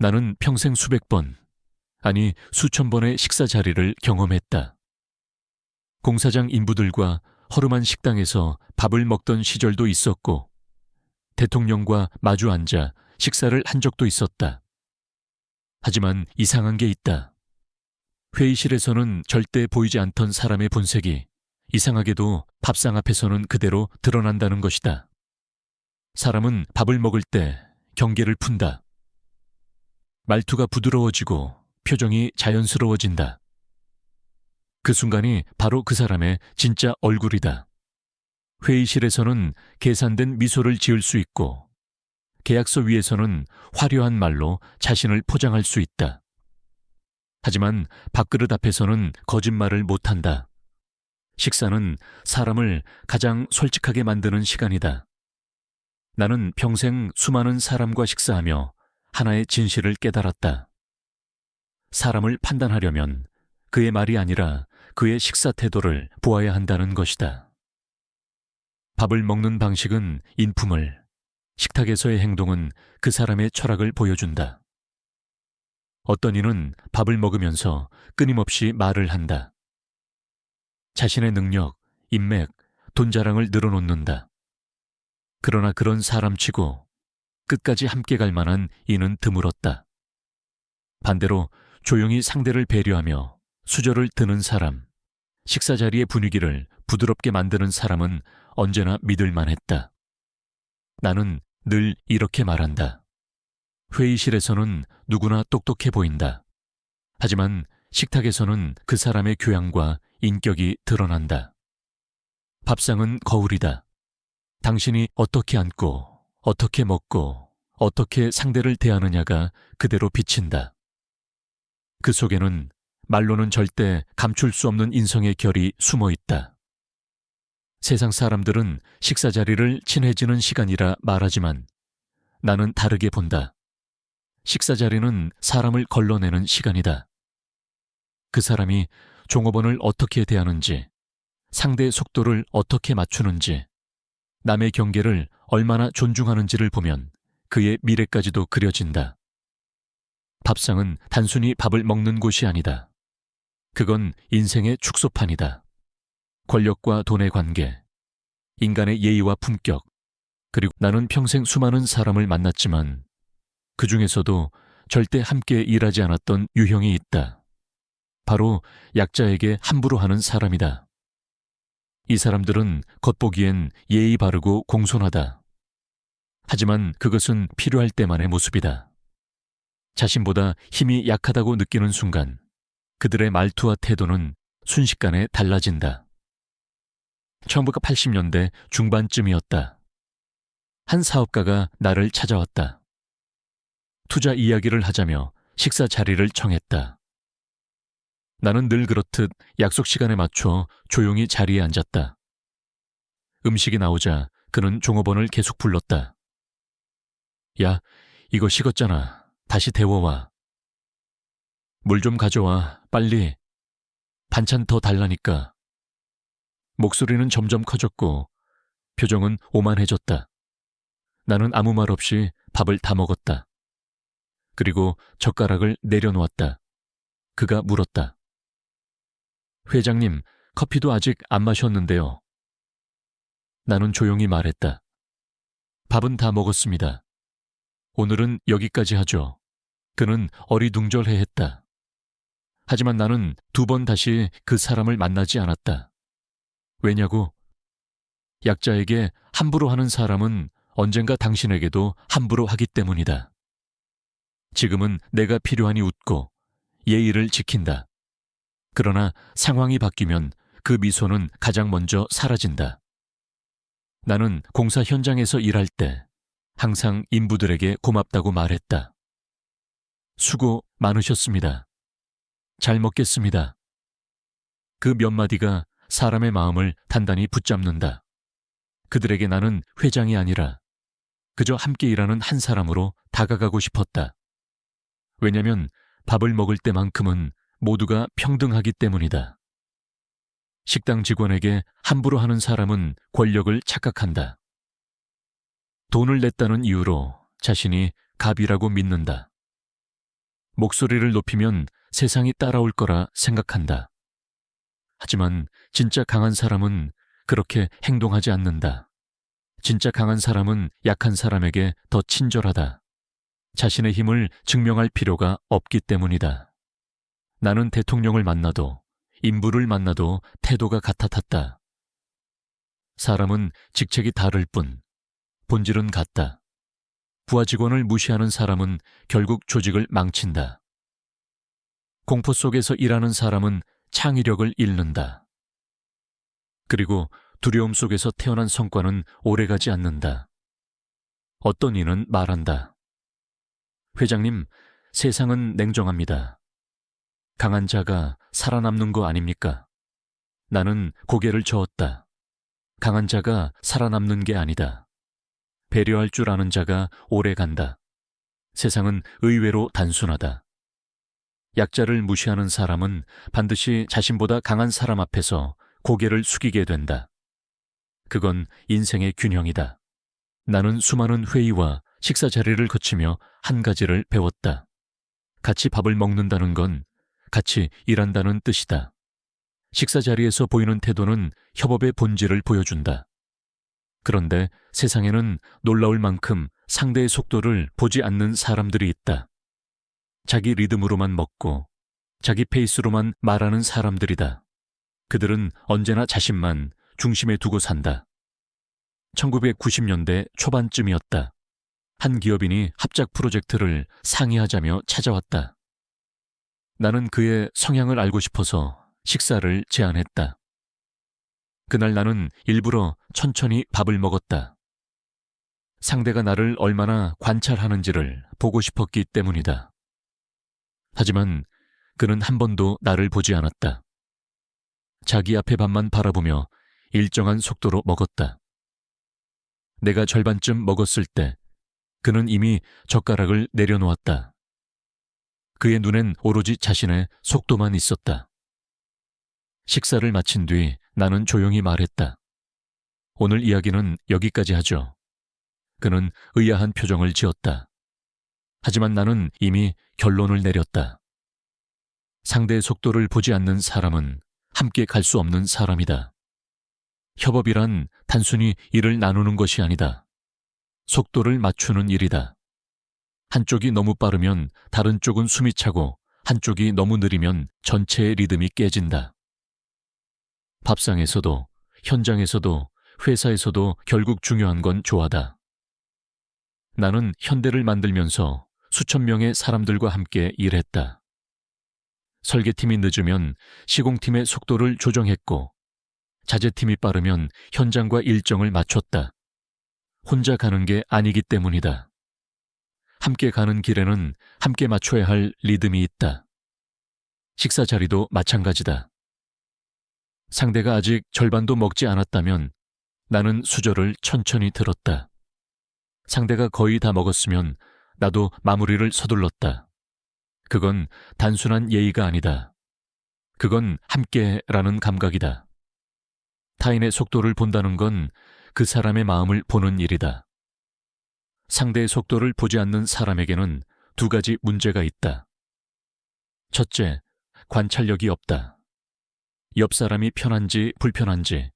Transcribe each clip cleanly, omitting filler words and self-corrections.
나는 평생 수백 번, 아니 수천 번의 식사 자리를 경험했다. 공사장 인부들과 허름한 식당에서 밥을 먹던 시절도 있었고, 대통령과 마주 앉아 식사를 한 적도 있었다. 하지만 이상한 게 있다. 회의실에서는 절대 보이지 않던 사람의 본색이 이상하게도 밥상 앞에서는 그대로 드러난다는 것이다. 사람은 밥을 먹을 때 경계를 푼다. 말투가 부드러워지고 표정이 자연스러워진다. 그 순간이 바로 그 사람의 진짜 얼굴이다. 회의실에서는 계산된 미소를 지을 수 있고, 계약서 위에서는 화려한 말로 자신을 포장할 수 있다. 하지만 밥그릇 앞에서는 거짓말을 못한다. 식사는 사람을 가장 솔직하게 만드는 시간이다. 나는 평생 수많은 사람과 식사하며 하나의 진실을 깨달았다. 사람을 판단하려면 그의 말이 아니라 그의 식사 태도를 보아야 한다는 것이다. 밥을 먹는 방식은 인품을, 식탁에서의 행동은 그 사람의 철학을 보여준다. 어떤 이는 밥을 먹으면서 끊임없이 말을 한다. 자신의 능력, 인맥, 돈 자랑을 늘어놓는다. 그러나 그런 사람치고 끝까지 함께 갈 만한 이는 드물었다. 반대로 조용히 상대를 배려하며 수저를 드는 사람, 식사 자리의 분위기를 부드럽게 만드는 사람은 언제나 믿을 만했다. 나는 늘 이렇게 말한다. 회의실에서는 누구나 똑똑해 보인다. 하지만 식탁에서는 그 사람의 교양과 인격이 드러난다. 밥상은 거울이다. 당신이 어떻게 앉고, 어떻게 먹고, 어떻게 상대를 대하느냐가 그대로 비친다. 그 속에는 말로는 절대 감출 수 없는 인성의 결이 숨어 있다. 세상 사람들은 식사 자리를 친해지는 시간이라 말하지만 나는 다르게 본다. 식사 자리는 사람을 걸러내는 시간이다. 그 사람이 종업원을 어떻게 대하는지, 상대의 속도를 어떻게 맞추는지, 남의 경계를 얼마나 존중하는지를 보면 그의 미래까지도 그려진다. 밥상은 단순히 밥을 먹는 곳이 아니다. 그건 인생의 축소판이다. 권력과 돈의 관계, 인간의 예의와 품격, 그리고 나는 평생 수많은 사람을 만났지만 그 중에서도 절대 함께 일하지 않았던 유형이 있다. 바로 약자에게 함부로 하는 사람이다. 이 사람들은 겉보기엔 예의 바르고 공손하다. 하지만 그것은 필요할 때만의 모습이다. 자신보다 힘이 약하다고 느끼는 순간 그들의 말투와 태도는 순식간에 달라진다. 1980년대 중반쯤이었다. 한 사업가가 나를 찾아왔다. 투자 이야기를 하자며 식사 자리를 청했다. 나는 늘 그렇듯 약속 시간에 맞춰 조용히 자리에 앉았다. 음식이 나오자 그는 종업원을 계속 불렀다. 야, 이거 식었잖아. 다시 데워와. 물 좀 가져와, 빨리. 반찬 더 달라니까. 목소리는 점점 커졌고 표정은 오만해졌다. 나는 아무 말 없이 밥을 다 먹었다. 그리고 젓가락을 내려놓았다. 그가 물었다. 회장님, 커피도 아직 안 마셨는데요. 나는 조용히 말했다. 밥은 다 먹었습니다. 오늘은 여기까지 하죠. 그는 어리둥절해했다. 하지만 나는 2번 다시 그 사람을 만나지 않았다. 왜냐고? 약자에게 함부로 하는 사람은 언젠가 당신에게도 함부로 하기 때문이다. 지금은 내가 필요하니 웃고 예의를 지킨다. 그러나 상황이 바뀌면 그 미소는 가장 먼저 사라진다. 나는 공사 현장에서 일할 때 항상 인부들에게 고맙다고 말했다. 수고 많으셨습니다. 잘 먹겠습니다. 그 몇 마디가 사람의 마음을 단단히 붙잡는다. 그들에게 나는 회장이 아니라 그저 함께 일하는 한 사람으로 다가가고 싶었다. 왜냐면 밥을 먹을 때만큼은 모두가 평등하기 때문이다. 식당 직원에게 함부로 하는 사람은 권력을 착각한다. 돈을 냈다는 이유로 자신이 갑이라고 믿는다. 목소리를 높이면 세상이 따라올 거라 생각한다. 하지만 진짜 강한 사람은 그렇게 행동하지 않는다. 진짜 강한 사람은 약한 사람에게 더 친절하다. 자신의 힘을 증명할 필요가 없기 때문이다. 나는 대통령을 만나도 인부를 만나도 태도가 같았다. 사람은 직책이 다를 뿐 본질은 같다. 부하 직원을 무시하는 사람은 결국 조직을 망친다. 공포 속에서 일하는 사람은 창의력을 잃는다. 그리고 두려움 속에서 태어난 성과는 오래가지 않는다. 어떤 이는 말한다. 회장님, 세상은 냉정합니다. 강한 자가 살아남는 거 아닙니까? 나는 고개를 저었다. 강한 자가 살아남는 게 아니다. 배려할 줄 아는 자가 오래 간다. 세상은 의외로 단순하다. 약자를 무시하는 사람은 반드시 자신보다 강한 사람 앞에서 고개를 숙이게 된다. 그건 인생의 균형이다. 나는 수많은 회의와 식사 자리를 거치며 한 가지를 배웠다. 같이 밥을 먹는다는 건 같이 일한다는 뜻이다. 식사 자리에서 보이는 태도는 협업의 본질을 보여준다. 그런데 세상에는 놀라울 만큼 상대의 속도를 보지 않는 사람들이 있다. 자기 리듬으로만 먹고 자기 페이스로만 말하는 사람들이다. 그들은 언제나 자신만 중심에 두고 산다. 1990년대 초반쯤이었다. 한 기업인이 합작 프로젝트를 상의하자며 찾아왔다. 나는 그의 성향을 알고 싶어서 식사를 제안했다. 그날 나는 일부러 천천히 밥을 먹었다. 상대가 나를 얼마나 관찰하는지를 보고 싶었기 때문이다. 하지만 그는 한 번도 나를 보지 않았다. 자기 앞에 밥만 바라보며 일정한 속도로 먹었다. 내가 절반쯤 먹었을 때 그는 이미 젓가락을 내려놓았다. 그의 눈엔 오로지 자신의 속도만 있었다. 식사를 마친 뒤 나는 조용히 말했다. 오늘 이야기는 여기까지 하죠. 그는 의아한 표정을 지었다. 하지만 나는 이미 결론을 내렸다. 상대의 속도를 보지 않는 사람은 함께 갈 수 없는 사람이다. 협업이란 단순히 일을 나누는 것이 아니다. 속도를 맞추는 일이다. 한쪽이 너무 빠르면 다른 쪽은 숨이 차고 한쪽이 너무 느리면 전체의 리듬이 깨진다. 밥상에서도 현장에서도 회사에서도 결국 중요한 건 조화다. 나는 현대를 만들면서 수천 명의 사람들과 함께 일했다. 설계팀이 늦으면 시공팀의 속도를 조정했고 자재팀이 빠르면 현장과 일정을 맞췄다. 혼자 가는 게 아니기 때문이다. 함께 가는 길에는 함께 맞춰야 할 리듬이 있다. 식사 자리도 마찬가지다. 상대가 아직 절반도 먹지 않았다면 나는 수저를 천천히 들었다. 상대가 거의 다 먹었으면 나도 마무리를 서둘렀다. 그건 단순한 예의가 아니다. 그건 함께라는 감각이다. 타인의 속도를 본다는 건 그 사람의 마음을 보는 일이다. 상대의 속도를 보지 않는 사람에게는 두 가지 문제가 있다. 첫째, 관찰력이 없다. 옆 사람이 편한지 불편한지,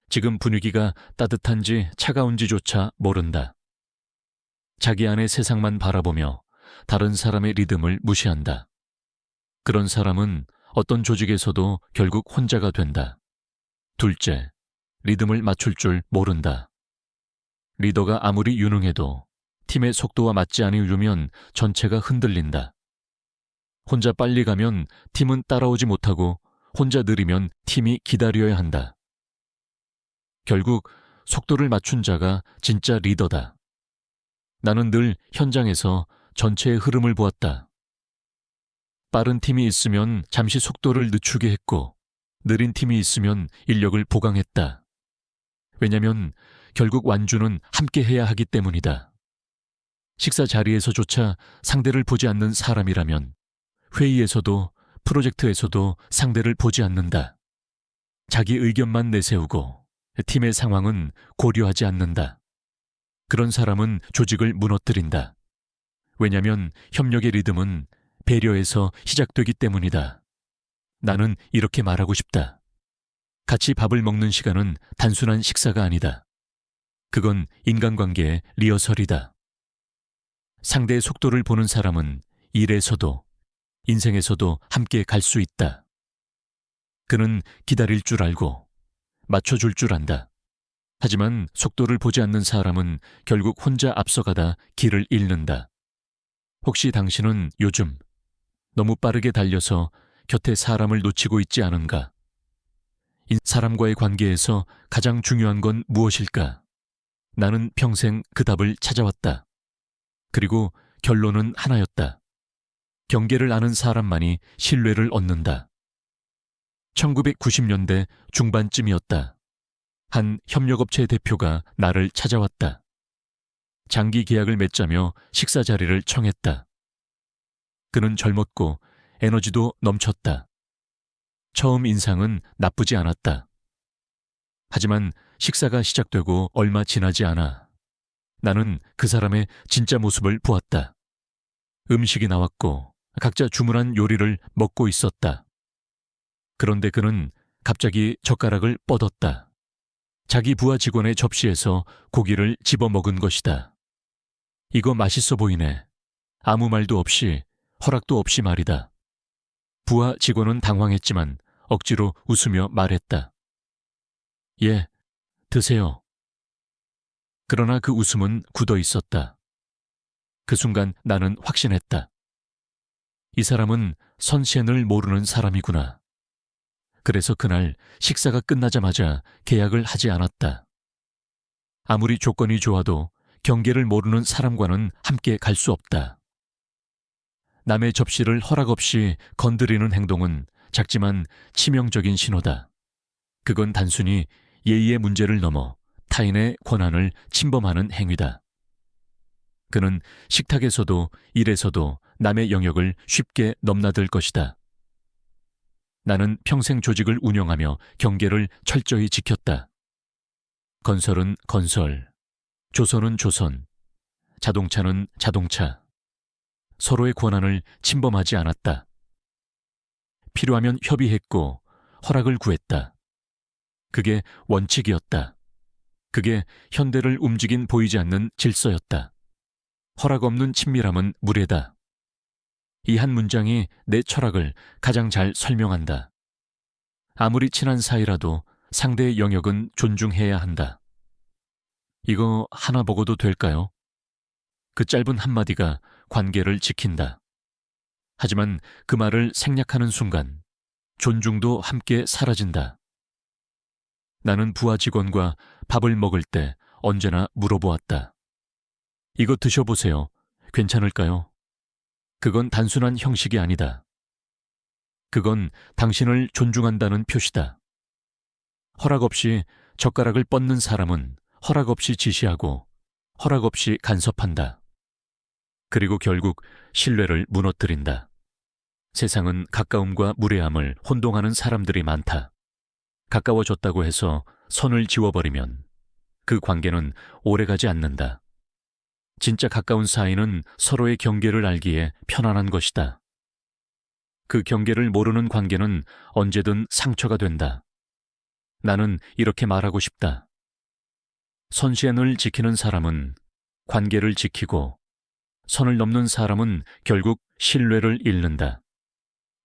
지금 분위기가 따뜻한지 차가운지조차 모른다. 자기 안의 세상만 바라보며 다른 사람의 리듬을 무시한다. 그런 사람은 어떤 조직에서도 결국 혼자가 된다. 둘째, 리듬을 맞출 줄 모른다. 리더가 아무리 유능해도 팀의 속도와 맞지 않으려면 전체가 흔들린다. 혼자 빨리 가면 팀은 따라오지 못하고 혼자 느리면 팀이 기다려야 한다. 결국 속도를 맞춘 자가 진짜 리더다. 나는 늘 현장에서 전체의 흐름을 보았다. 빠른 팀이 있으면 잠시 속도를 늦추게 했고 느린 팀이 있으면 인력을 보강했다. 왜냐면 결국 완주는 함께 해야 하기 때문이다. 식사 자리에서조차 상대를 보지 않는 사람이라면 회의에서도 프로젝트에서도 상대를 보지 않는다. 자기 의견만 내세우고 팀의 상황은 고려하지 않는다. 그런 사람은 조직을 무너뜨린다. 왜냐면 협력의 리듬은 배려에서 시작되기 때문이다. 나는 이렇게 말하고 싶다. 같이 밥을 먹는 시간은 단순한 식사가 아니다. 그건 인간관계의 리허설이다. 상대의 속도를 보는 사람은 일에서도 인생에서도 함께 갈 수 있다. 그는 기다릴 줄 알고 맞춰줄 줄 안다. 하지만 속도를 보지 않는 사람은 결국 혼자 앞서가다 길을 잃는다. 혹시 당신은 요즘 너무 빠르게 달려서 곁에 사람을 놓치고 있지 않은가? 사람과의 관계에서 가장 중요한 건 무엇일까? 나는 평생 그 답을 찾아왔다. 그리고 결론은 하나였다. 경계를 아는 사람만이 신뢰를 얻는다. 1990년대 중반쯤이었다. 한 협력업체 대표가 나를 찾아왔다. 장기 계약을 맺자며 식사 자리를 청했다. 그는 젊었고 에너지도 넘쳤다. 처음 인상은 나쁘지 않았다. 하지만 식사가 시작되고 얼마 지나지 않아 나는 그 사람의 진짜 모습을 보았다. 음식이 나왔고 각자 주문한 요리를 먹고 있었다. 그런데 그는 갑자기 젓가락을 뻗었다. 자기 부하 직원의 접시에서 고기를 집어먹은 것이다. 이거 맛있어 보이네. 아무 말도 없이, 허락도 없이 말이다. 부하 직원은 당황했지만 억지로 웃으며 말했다. 예, 드세요. 그러나 그 웃음은 굳어 있었다. 그 순간 나는 확신했다. 이 사람은 선시엔을 모르는 사람이구나. 그래서 그날 식사가 끝나자마자 계약을 하지 않았다. 아무리 조건이 좋아도 경계를 모르는 사람과는 함께 갈 수 없다. 남의 접시를 허락 없이 건드리는 행동은 작지만 치명적인 신호다. 그건 단순히 예의의 문제를 넘어 타인의 권한을 침범하는 행위다. 그는 식탁에서도 일에서도 남의 영역을 쉽게 넘나들 것이다. 나는 평생 조직을 운영하며 경계를 철저히 지켰다. 건설은 건설, 조선은 조선, 자동차는 자동차. 서로의 권한을 침범하지 않았다. 필요하면 협의했고 허락을 구했다. 그게 원칙이었다. 그게 현대를 움직인 보이지 않는 질서였다. 허락 없는 친밀함은 무례다. 이 한 문장이 내 철학을 가장 잘 설명한다. 아무리 친한 사이라도 상대의 영역은 존중해야 한다. 이거 하나 먹어도 될까요? 그 짧은 한마디가 관계를 지킨다. 하지만 그 말을 생략하는 순간 존중도 함께 사라진다. 나는 부하 직원과 밥을 먹을 때 언제나 물어보았다. 이거 드셔보세요. 괜찮을까요? 그건 단순한 형식이 아니다. 그건 당신을 존중한다는 표시다. 허락 없이 젓가락을 뻗는 사람은 허락 없이 지시하고 허락 없이 간섭한다. 그리고 결국 신뢰를 무너뜨린다. 세상은 가까움과 무례함을 혼동하는 사람들이 많다. 가까워졌다고 해서 선을 지워버리면 그 관계는 오래가지 않는다. 진짜 가까운 사이는 서로의 경계를 알기에 편안한 것이다. 그 경계를 모르는 관계는 언제든 상처가 된다. 나는 이렇게 말하고 싶다. 선시엔을 지키는 사람은 관계를 지키고 선을 넘는 사람은 결국 신뢰를 잃는다.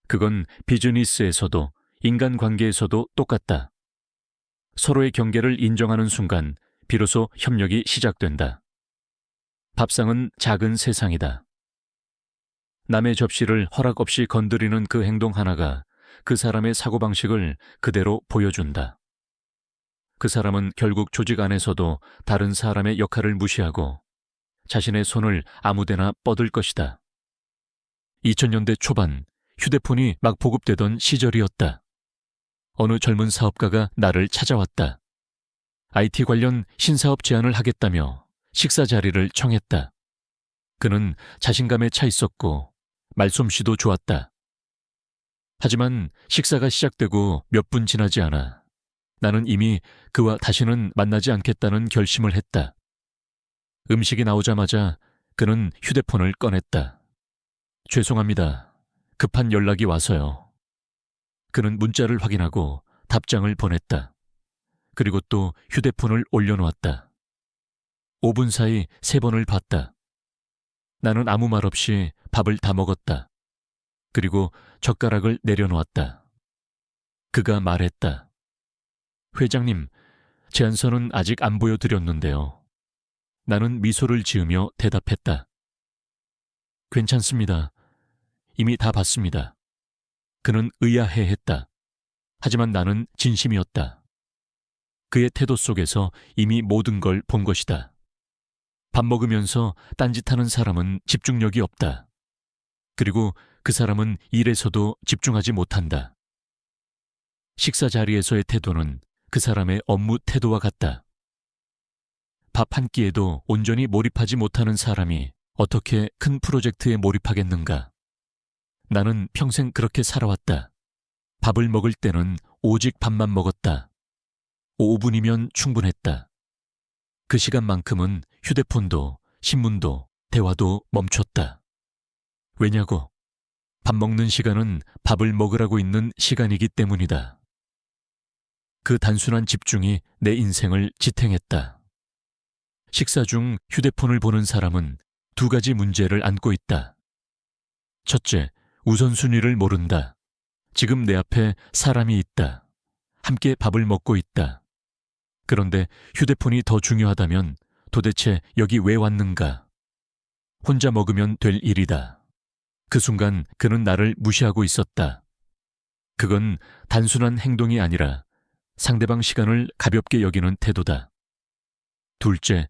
그건 비즈니스에서도 인간관계에서도 똑같다. 서로의 경계를 인정하는 순간 비로소 협력이 시작된다. 밥상은 작은 세상이다. 남의 접시를 허락 없이 건드리는 그 행동 하나가 그 사람의 사고방식을 그대로 보여준다. 그 사람은 결국 조직 안에서도 다른 사람의 역할을 무시하고 자신의 손을 아무데나 뻗을 것이다. 2000년대 초반 휴대폰이 막 보급되던 시절이었다. 어느 젊은 사업가가 나를 찾아왔다. IT 관련 신사업 제안을 하겠다며 식사 자리를 청했다. 그는 자신감에 차 있었고 말솜씨도 좋았다. 하지만 식사가 시작되고 몇 분 지나지 않아 나는 이미 그와 다시는 만나지 않겠다는 결심을 했다. 음식이 나오자마자 그는 휴대폰을 꺼냈다. 죄송합니다. 급한 연락이 와서요. 그는 문자를 확인하고 답장을 보냈다. 그리고 또 휴대폰을 올려놓았다. 5분 사이 3번을 봤다. 나는 아무 말 없이 밥을 다 먹었다. 그리고 젓가락을 내려놓았다. 그가 말했다. 회장님, 제안서는 아직 안 보여드렸는데요. 나는 미소를 지으며 대답했다. 괜찮습니다. 이미 다 봤습니다. 그는 의아해했다. 하지만 나는 진심이었다. 그의 태도 속에서 이미 모든 걸 본 것이다. 밥 먹으면서 딴짓하는 사람은 집중력이 없다. 그리고 그 사람은 일에서도 집중하지 못한다. 식사 자리에서의 태도는 그 사람의 업무 태도와 같다. 밥 한 끼에도 온전히 몰입하지 못하는 사람이 어떻게 큰 프로젝트에 몰입하겠는가? 나는 평생 그렇게 살아왔다. 밥을 먹을 때는 오직 밥만 먹었다. 5분이면 충분했다. 그 시간만큼은 휴대폰도, 신문도, 대화도 멈췄다. 왜냐고? 밥 먹는 시간은 밥을 먹으라고 있는 시간이기 때문이다. 그 단순한 집중이 내 인생을 지탱했다. 식사 중 휴대폰을 보는 사람은 2가지 문제를 안고 있다. 첫째, 우선순위를 모른다. 지금 내 앞에 사람이 있다. 함께 밥을 먹고 있다. 그런데 휴대폰이 더 중요하다면 도대체 여기 왜 왔는가? 혼자 먹으면 될 일이다. 그 순간 그는 나를 무시하고 있었다. 그건 단순한 행동이 아니라 상대방 시간을 가볍게 여기는 태도다. 둘째,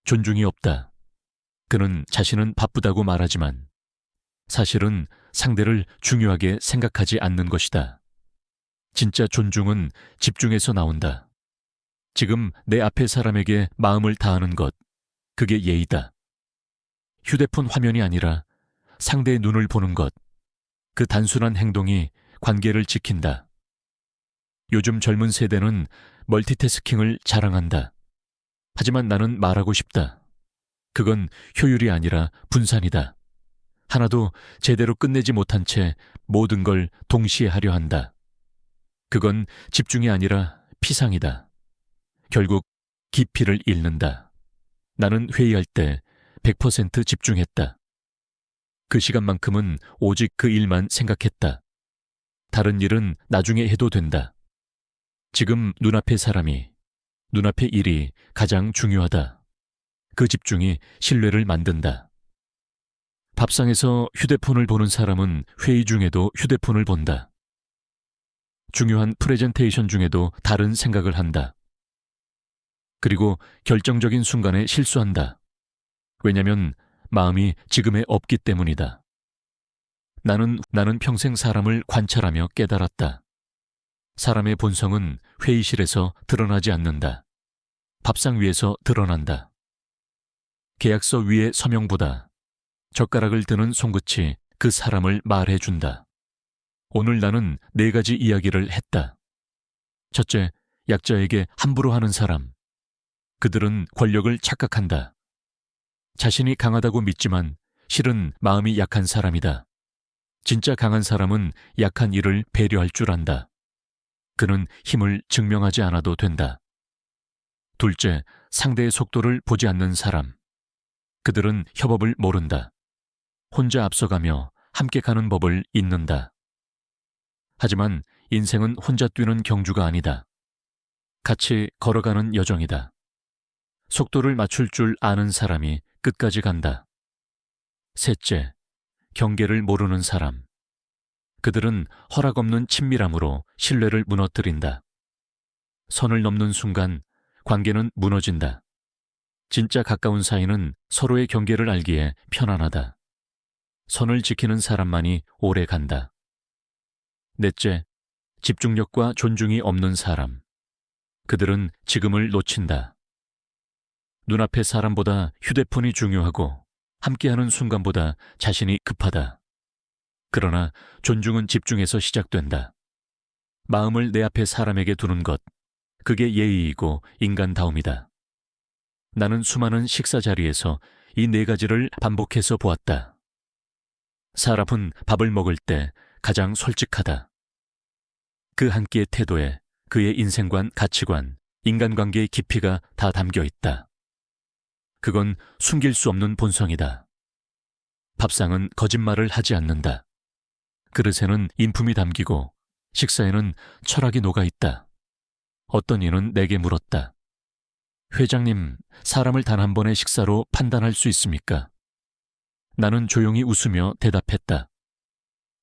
존중이 없다. 그는 자신은 바쁘다고 말하지만 사실은 상대를 중요하게 생각하지 않는 것이다. 진짜 존중은 집중해서 나온다. 지금 내 앞에 사람에게 마음을 다하는 것, 그게 예의다. 휴대폰 화면이 아니라 상대의 눈을 보는 것, 그 단순한 행동이 관계를 지킨다. 요즘 젊은 세대는 멀티태스킹을 자랑한다. 하지만 나는 말하고 싶다. 그건 효율이 아니라 분산이다. 하나도 제대로 끝내지 못한 채 모든 걸 동시에 하려 한다. 그건 집중이 아니라 피상이다. 결국 깊이를 잃는다. 나는 회의할 때 100% 집중했다. 그 시간만큼은 오직 그 일만 생각했다. 다른 일은 나중에 해도 된다. 지금 눈앞의 사람이, 눈앞의 일이 가장 중요하다. 그 집중이 신뢰를 만든다. 밥상에서 휴대폰을 보는 사람은 회의 중에도 휴대폰을 본다. 중요한 프레젠테이션 중에도 다른 생각을 한다. 그리고 결정적인 순간에 실수한다. 왜냐면 마음이 지금에 없기 때문이다. 나는 평생 사람을 관찰하며 깨달았다. 사람의 본성은 회의실에서 드러나지 않는다. 밥상 위에서 드러난다. 계약서 위의 서명보다 젓가락을 드는 손끝이 그 사람을 말해준다. 오늘 나는 4가지 이야기를 했다. 첫째, 약자에게 함부로 하는 사람. 그들은 권력을 착각한다. 자신이 강하다고 믿지만 실은 마음이 약한 사람이다. 진짜 강한 사람은 약한 이를 배려할 줄 안다. 그는 힘을 증명하지 않아도 된다. 둘째, 상대의 속도를 보지 않는 사람. 그들은 협업을 모른다. 혼자 앞서가며 함께 가는 법을 잊는다. 하지만 인생은 혼자 뛰는 경주가 아니다. 같이 걸어가는 여정이다. 속도를 맞출 줄 아는 사람이 끝까지 간다. 셋째, 경계를 모르는 사람. 그들은 허락 없는 친밀함으로 신뢰를 무너뜨린다. 선을 넘는 순간 관계는 무너진다. 진짜 가까운 사이는 서로의 경계를 알기에 편안하다. 선을 지키는 사람만이 오래 간다. 넷째, 집중력과 존중이 없는 사람. 그들은 지금을 놓친다. 눈앞의 사람보다 휴대폰이 중요하고 함께하는 순간보다 자신이 급하다. 그러나 존중은 집중에서 시작된다. 마음을 내 앞에 사람에게 두는 것, 그게 예의이고 인간다움이다. 나는 수많은 식사 자리에서 이 4가지를 반복해서 보았다. 사람은 밥을 먹을 때 가장 솔직하다. 그 한 끼의 태도에 그의 인생관, 가치관, 인간관계의 깊이가 다 담겨 있다. 그건 숨길 수 없는 본성이다. 밥상은 거짓말을 하지 않는다. 그릇에는 인품이 담기고 식사에는 철학이 녹아 있다. 어떤 이는 내게 물었다. 회장님, 사람을 단 한 번의 식사로 판단할 수 있습니까? 나는 조용히 웃으며 대답했다.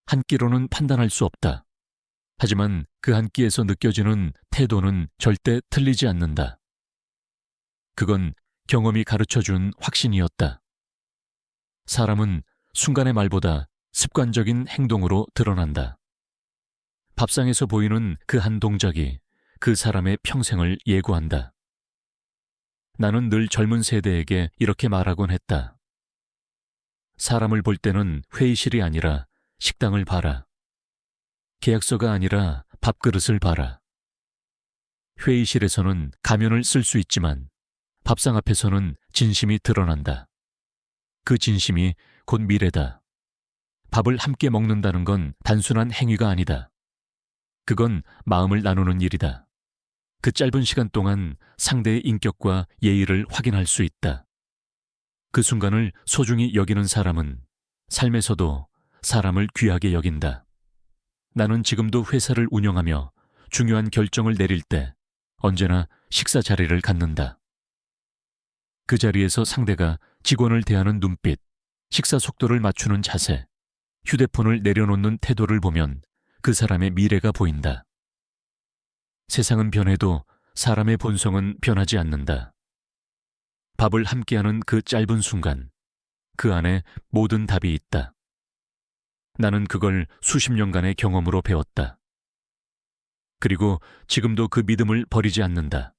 한 끼로는 판단할 수 없다. 하지만 그 한 끼에서 느껴지는 태도는 절대 틀리지 않는다. 그건 경험이 가르쳐준 확신이었다. 사람은 순간의 말보다 습관적인 행동으로 드러난다. 밥상에서 보이는 그 한 동작이 그 사람의 평생을 예고한다. 나는 늘 젊은 세대에게 이렇게 말하곤 했다. 사람을 볼 때는 회의실이 아니라 식당을 봐라. 계약서가 아니라 밥그릇을 봐라. 회의실에서는 가면을 쓸 수 있지만 밥상 앞에서는 진심이 드러난다. 그 진심이 곧 미래다. 밥을 함께 먹는다는 건 단순한 행위가 아니다. 그건 마음을 나누는 일이다. 그 짧은 시간 동안 상대의 인격과 예의를 확인할 수 있다. 그 순간을 소중히 여기는 사람은 삶에서도 사람을 귀하게 여긴다. 나는 지금도 회사를 운영하며 중요한 결정을 내릴 때 언제나 식사 자리를 갖는다. 그 자리에서 상대가 직원을 대하는 눈빛, 식사 속도를 맞추는 자세, 휴대폰을 내려놓는 태도를 보면 그 사람의 미래가 보인다. 세상은 변해도 사람의 본성은 변하지 않는다. 밥을 함께하는 그 짧은 순간, 그 안에 모든 답이 있다. 나는 그걸 수십 년간의 경험으로 배웠다. 그리고 지금도 그 믿음을 버리지 않는다.